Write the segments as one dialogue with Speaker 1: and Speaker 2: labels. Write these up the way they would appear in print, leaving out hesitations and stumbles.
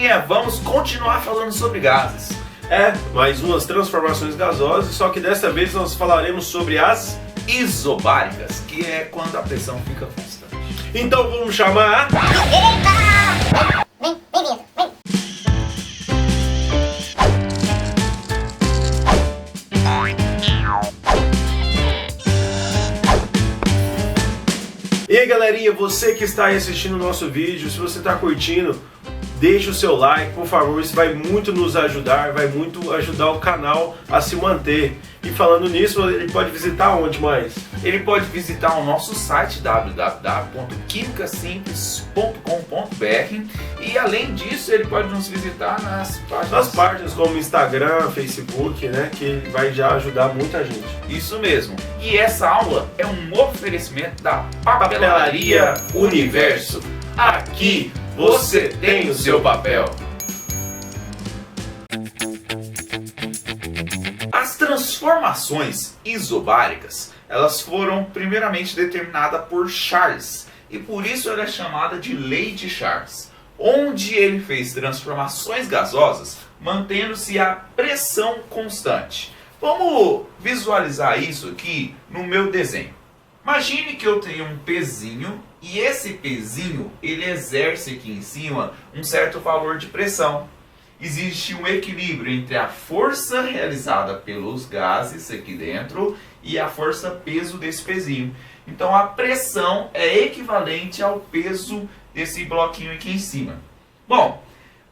Speaker 1: galerinha, vamos continuar falando sobre gases.
Speaker 2: Mais umas transformações gasosas, só que dessa vez nós falaremos sobre as
Speaker 1: Isobáricas, que é quando a pressão fica constante.
Speaker 2: Então vamos chamar
Speaker 3: Bem-vindo, vem.
Speaker 2: E aí galerinha, você que está aí assistindo o nosso vídeo, se você está curtindo, deixe o seu like, por favor, isso vai muito nos ajudar, vai muito ajudar o canal a se manter. E falando nisso, ele pode visitar onde mais?
Speaker 1: Ele pode visitar o nosso site www.quimicasimples.com.br e além disso ele pode nos visitar nas
Speaker 2: páginas como Instagram, Facebook, né, que vai já ajudar muita gente.
Speaker 1: Isso mesmo. E essa aula é um oferecimento da Papelaria Universo. Aqui você tem o seu papel. As transformações isobáricas, elas foram primeiramente determinadas por Charles, e por isso ela é chamada de Lei de Charles, onde ele fez transformações gasosas mantendo-se a pressão constante. Vamos visualizar isso aqui no meu desenho. Imagine que eu tenho um pezinho e esse pezinho ele exerce aqui em cima um certo valor de pressão. Existe um equilíbrio entre a força realizada pelos gases aqui dentro e a força peso desse pezinho. Então a pressão é equivalente ao peso desse bloquinho aqui em cima. Bom,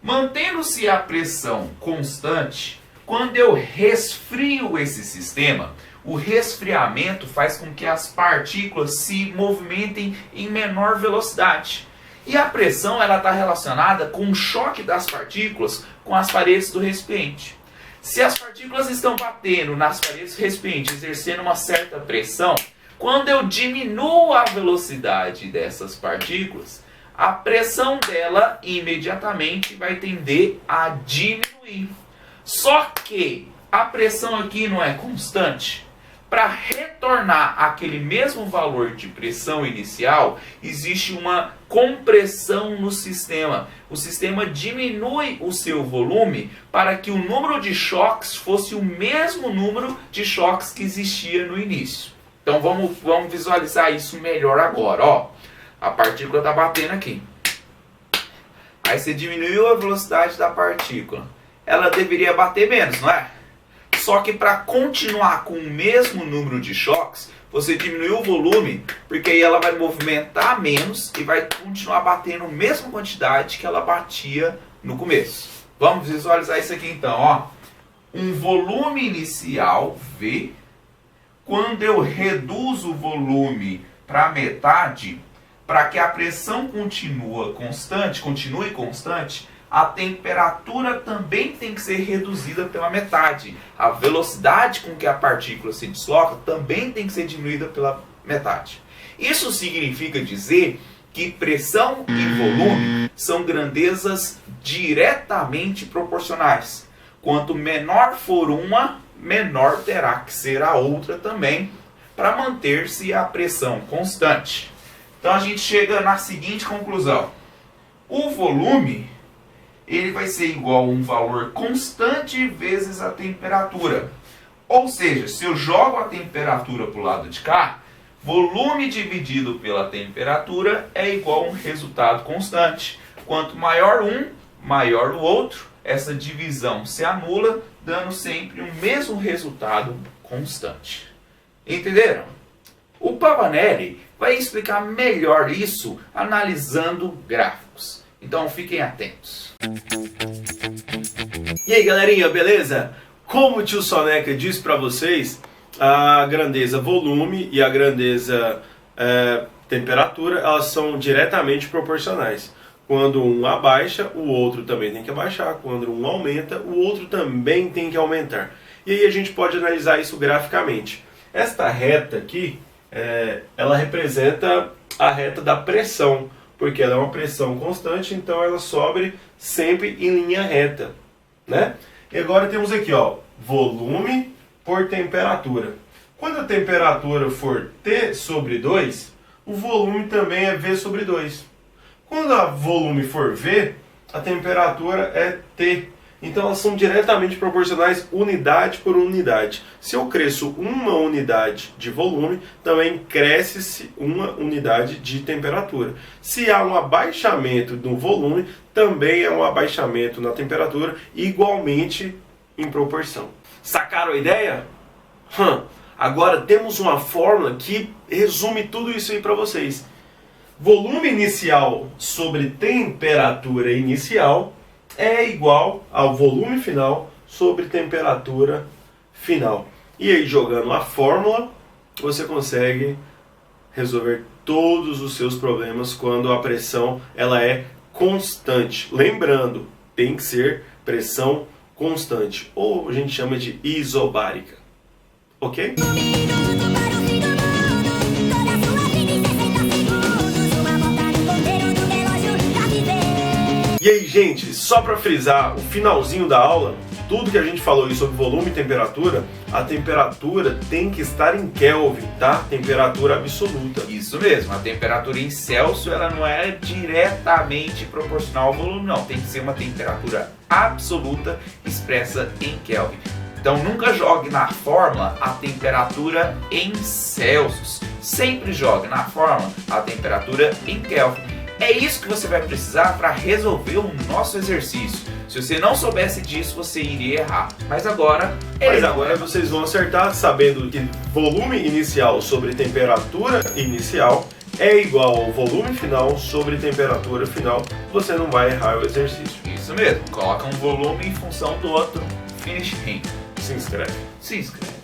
Speaker 1: mantendo-se a pressão constante, quando eu resfrio esse sistema, o resfriamento faz com que as partículas se movimentem em menor velocidade. E a pressão está relacionada com o choque das partículas com as paredes do recipiente. Se as partículas estão batendo nas paredes do recipiente, exercendo uma certa pressão, quando eu diminuo a velocidade dessas partículas, a pressão dela imediatamente vai tender a diminuir. Só que a pressão aqui não é constante. Para retornar aquele mesmo valor de pressão inicial, existe uma compressão no sistema. O sistema diminui o seu volume para que o número de choques fosse o mesmo número de choques que existia no início. Então vamos visualizar isso melhor agora. Ó, a partícula está batendo aqui. Aí você diminuiu a velocidade da partícula. Ela deveria bater menos, não é? Só que para continuar com o mesmo número de choques, você diminuiu o volume, porque aí ela vai movimentar menos e vai continuar batendo a mesma quantidade que ela batia no começo. Vamos visualizar isso aqui então, ó. Um volume inicial, V. Quando eu reduzo o volume para metade, para que a pressão continue constante, a temperatura também tem que ser reduzida pela metade. A velocidade com que a partícula se desloca também tem que ser diminuída pela metade. Isso significa dizer que pressão e volume são grandezas diretamente proporcionais. Quanto menor for uma, menor terá que ser a outra também, para manter-se a pressão constante. Então a gente chega na seguinte conclusão. O volume ele vai ser igual a um valor constante vezes a temperatura. Ou seja, se eu jogo a temperatura para o lado de cá, volume dividido pela temperatura é igual a um resultado constante. Quanto maior um, maior o outro, essa divisão se anula, dando sempre o mesmo resultado constante. Entenderam? O Pavanelli vai explicar melhor isso analisando gráficos. Então fiquem atentos.
Speaker 2: E aí galerinha, beleza? Como o tio Soneca disse para vocês, a grandeza volume e a grandeza temperatura, elas são diretamente proporcionais. Quando um abaixa, o outro também tem que abaixar. Quando um aumenta, o outro também tem que aumentar. E aí a gente pode analisar isso graficamente. Esta reta aqui, ela representa a reta da pressão, porque ela é uma pressão constante, então ela sobe sempre em linha reta, né? E agora temos aqui, ó, volume por temperatura. Quando a temperatura for T sobre 2, o volume também é V sobre 2. Quando o volume for V, a temperatura é T. Então elas são diretamente proporcionais unidade por unidade. Se eu cresço uma unidade de volume, também cresce-se uma unidade de temperatura. Se há um abaixamento no volume, também é um abaixamento na temperatura, igualmente em proporção. Sacaram a ideia? Agora temos uma fórmula que resume tudo isso aí para vocês. Volume inicial sobre temperatura inicial é igual ao volume final sobre temperatura final. E aí, jogando a fórmula, você consegue resolver todos os seus problemas quando a pressão ela é constante. Lembrando, tem que ser pressão constante, ou a gente chama de isobárica. Ok? E aí, gente, só para frisar o finalzinho da aula, tudo que a gente falou aí sobre volume e temperatura, a temperatura tem que estar em Kelvin, tá? Temperatura absoluta.
Speaker 1: Isso mesmo, a temperatura em Celsius ela não é diretamente proporcional ao volume, não. Tem que ser uma temperatura absoluta expressa em Kelvin. Então nunca jogue na fórmula a temperatura em Celsius. Sempre jogue na fórmula a temperatura em Kelvin. É isso que você vai precisar para resolver o nosso exercício. Se você não soubesse disso, você iria errar. Mas agora
Speaker 2: vocês vão acertar sabendo que volume inicial sobre temperatura inicial é igual ao volume final sobre temperatura final. Você não vai errar o exercício.
Speaker 1: Isso mesmo. Coloca um volume em função do outro. Finish him.
Speaker 2: Se inscreve.
Speaker 1: Se inscreve.